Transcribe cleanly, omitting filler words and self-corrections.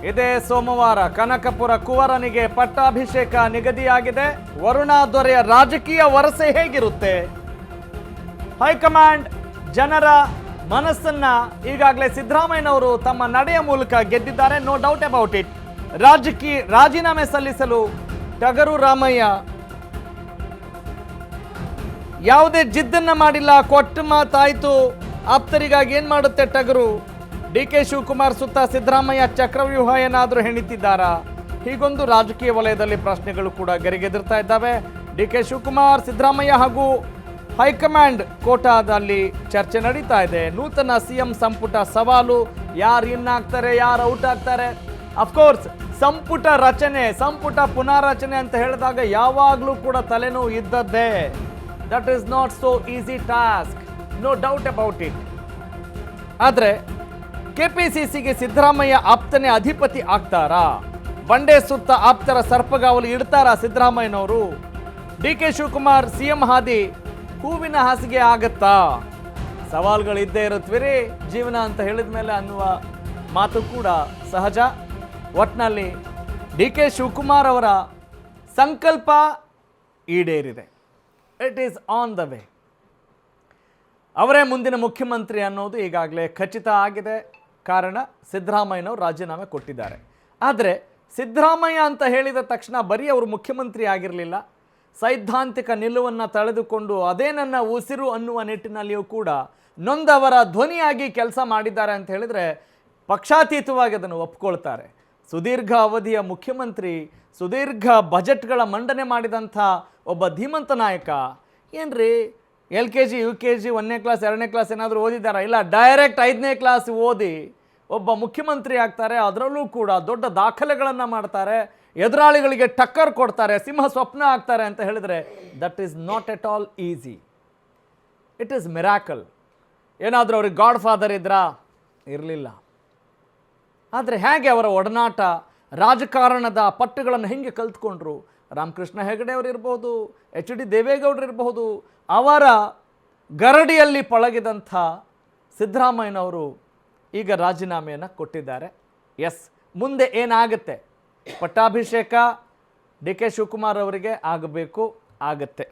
ಇದೇ ಸೋಮವಾರ ಕನಕಪುರ ಕುವರನಿಗೆ ಪಟ್ಟಾಭಿಷೇಕ ನಿಗದಿಯಾಗಿದೆ. ವರುಣಾ ದೊರೆಯ ರಾಜಕೀಯ ವರಸೆ ಹೇಗಿರುತ್ತೆ? ಹೈಕಮಾಂಡ್ ಜನರ ಮನಸ್ಸನ್ನ ಈಗಾಗಲೇ ಸಿದ್ದರಾಮಯ್ಯನವರು ತಮ್ಮ ನಡೆಯ ಮೂಲಕ ಗೆದ್ದಿದ್ದಾರೆ. No doubt about it. ರಾಜೀನಾಮೆ ಸಲ್ಲಿಸಲು ಟಗರು ರಾಮಯ್ಯ ಯಾವುದೇ ಜಿದ್ದನ್ನ ಮಾಡಿಲ್ಲ. ಕೊಟ್ಟ ಮಾತಾಯ್ತು. ಆಪ್ತರಿಗಾಗಿ ಏನ್ ಮಾಡುತ್ತೆ ಟಗರು? DK ಶಿವಕುಮಾರ್ ಸುತ್ತ ಸಿದ್ದರಾಮಯ್ಯ ಚಕ್ರವ್ಯೂಹ ಏನಾದರೂ ಹೆಣಿತಿದ್ದಾರಾ? ಹೀಗೊಂದು ರಾಜಕೀಯ ವಲಯದಲ್ಲಿ ಪ್ರಶ್ನೆಗಳು ಕೂಡ ಗರಿಗೆದರ್ತಾ ಇದ್ದಾವೆ. DK ಶಿವಕುಮಾರ್, ಸಿದ್ದರಾಮಯ್ಯ ಹಾಗೂ ಹೈಕಮಾಂಡ್ ಕೋಟಾದಲ್ಲಿ ಚರ್ಚೆ ನಡೀತಾ ಇದೆ. ನೂತನ CM ಸಂಪುಟ ಸವಾಲು. ಯಾರು ಇನ್ ಆಗ್ತಾರೆ, ಯಾರು ಔಟ್ ಆಗ್ತಾರೆ? ಅಫ್ಕೋರ್ಸ್ ಸಂಪುಟ ರಚನೆ, ಸಂಪುಟ ಪುನಾರಚನೆ ಅಂತ ಹೇಳಿದಾಗ ಯಾವಾಗಲೂ ಕೂಡ ತಲೆನೋವು ಇದ್ದದ್ದೇ. That is not so easy task, no doubt about it. ಆದರೆ KPCCಗೆ ಸಿದ್ದರಾಮಯ್ಯ ಆಪ್ತನೇ ಅಧಿಪತಿ ಆಗ್ತಾರಾ? ಬಂಡೆ ಸುತ್ತ ಆಪ್ತರ ಸರ್ಪಗಾವಲು ಇಡ್ತಾರಾ ಸಿದ್ದರಾಮಯ್ಯನವರು? DK ಶಿವಕುಮಾರ್ CM ಹಾದಿ ಹೂವಿನ ಹಾಸಿಗೆ ಆಗತ್ತಾ? ಸವಾಲುಗಳಿದ್ದೇ ಇರುತ್ತವಿರಿ ಜೀವನ ಅಂತ ಹೇಳಿದ ಮೇಲೆ ಅನ್ನುವ ಮಾತು ಕೂಡ ಸಹಜ. ಒಟ್ನಲ್ಲಿ DK ಶಿವಕುಮಾರ್ ಅವರ ಸಂಕಲ್ಪ ಈಡೇರಿದೆ. It is on the way. ಅವರೇ ಮುಂದಿನ ಮುಖ್ಯಮಂತ್ರಿ ಅನ್ನೋದು ಈಗಾಗಲೇ ಖಚಿತ ಆಗಿದೆ. ಕಾರಣ ಸಿದ್ದರಾಮಯ್ಯನವರು ರಾಜೀನಾಮೆ ಕೊಟ್ಟಿದ್ದಾರೆ. ಆದರೆ ಸಿದ್ದರಾಮಯ್ಯ ಅಂತ ಹೇಳಿದ ತಕ್ಷಣ ಬರೀ ಅವರು ಮುಖ್ಯಮಂತ್ರಿ ಆಗಿರಲಿಲ್ಲ. ಸೈದ್ಧಾಂತಿಕ ನಿಲುವನ್ನು ತಳೆದುಕೊಂಡು ಅದೇ ನನ್ನ ಉಸಿರು ಅನ್ನುವ ನಿಟ್ಟಿನಲ್ಲಿಯೂ ಕೂಡ ನೊಂದವರ ಧ್ವನಿಯಾಗಿ ಕೆಲಸ ಮಾಡಿದ್ದಾರೆ ಅಂತ ಹೇಳಿದರೆ ಪಕ್ಷಾತೀತವಾಗಿ ಅದನ್ನು ಒಪ್ಕೊಳ್ತಾರೆ. ಸುದೀರ್ಘ ಅವಧಿಯ ಮುಖ್ಯಮಂತ್ರಿ, ಸುದೀರ್ಘ ಬಜೆಟ್ಗಳ ಮಂಡನೆ ಮಾಡಿದಂಥ ಒಬ್ಬ ಧೀಮಂತ ನಾಯಕ. ಏನ್ರಿ LKG UKG 1ನೇ ಕ್ಲಾಸ್ 2ನೇ ಕ್ಲಾಸ್ ಏನಾದರೂ ಓದಿದ್ದಾರಾ? ಇಲ್ಲ, ಡೈರೆಕ್ಟ್ 5ನೇ ಕ್ಲಾಸ್ ಓದಿ ಒಬ್ಬ ಮುಖ್ಯಮಂತ್ರಿ ಆಗ್ತಾರೆ. ಅದರಲ್ಲೂ ಕೂಡ ದೊಡ್ಡ ದಾಖಲೆಗಳನ್ನು ಮಾಡ್ತಾರೆ, ಎದುರಾಳಿಗಳಿಗೆ ಟಕ್ಕರ್ ಕೊಡ್ತಾರೆ, ಸಿಂಹ ಸ್ವಪ್ನ ಆಗ್ತಾರೆ ಅಂತ ಹೇಳಿದರೆ that is not at all easy. It is miracle. ಏನಾದರೂ ಅವ್ರಿಗೆ ಗಾಡ್ ಫಾದರ್ ಇದ್ರಾ? ಇರಲಿಲ್ಲ. ಆದರೆ ಹೇಗೆ ಅವರ ಒಡನಾಟ, ರಾಜಕಾರಣದ ಪಟ್ಟುಗಳನ್ನು ಹೆಂಗೆ ಕಲ್ತ್ಕೊಂಡ್ರು? ರಾಮಕೃಷ್ಣ ಹೆಗಡೆ ಅವರು ಇರ್ಬೋದು, HD ದೇವೇಗೌಡರು ಇರಬಹುದು. ಅವರ ಗರಡಿಯಲ್ಲಿ ಪಳಗಿದಂಥ ಸಿದ್ದರಾಮಯ್ಯನವರು ಈಗ ರಾಜೀನಾಮೆಯನ್ನು ಕೊಟ್ಟಿದ್ದಾರೆ. ಎಸ್, ಮುಂದೆ ಏನಾಗುತ್ತೆ? ಪಟ್ಟಾಭಿಷೇಕ DK ಶಿವಕುಮಾರ್ ಅವರಿಗೆ ಆಗಬೇಕು, ಆಗತ್ತೆ.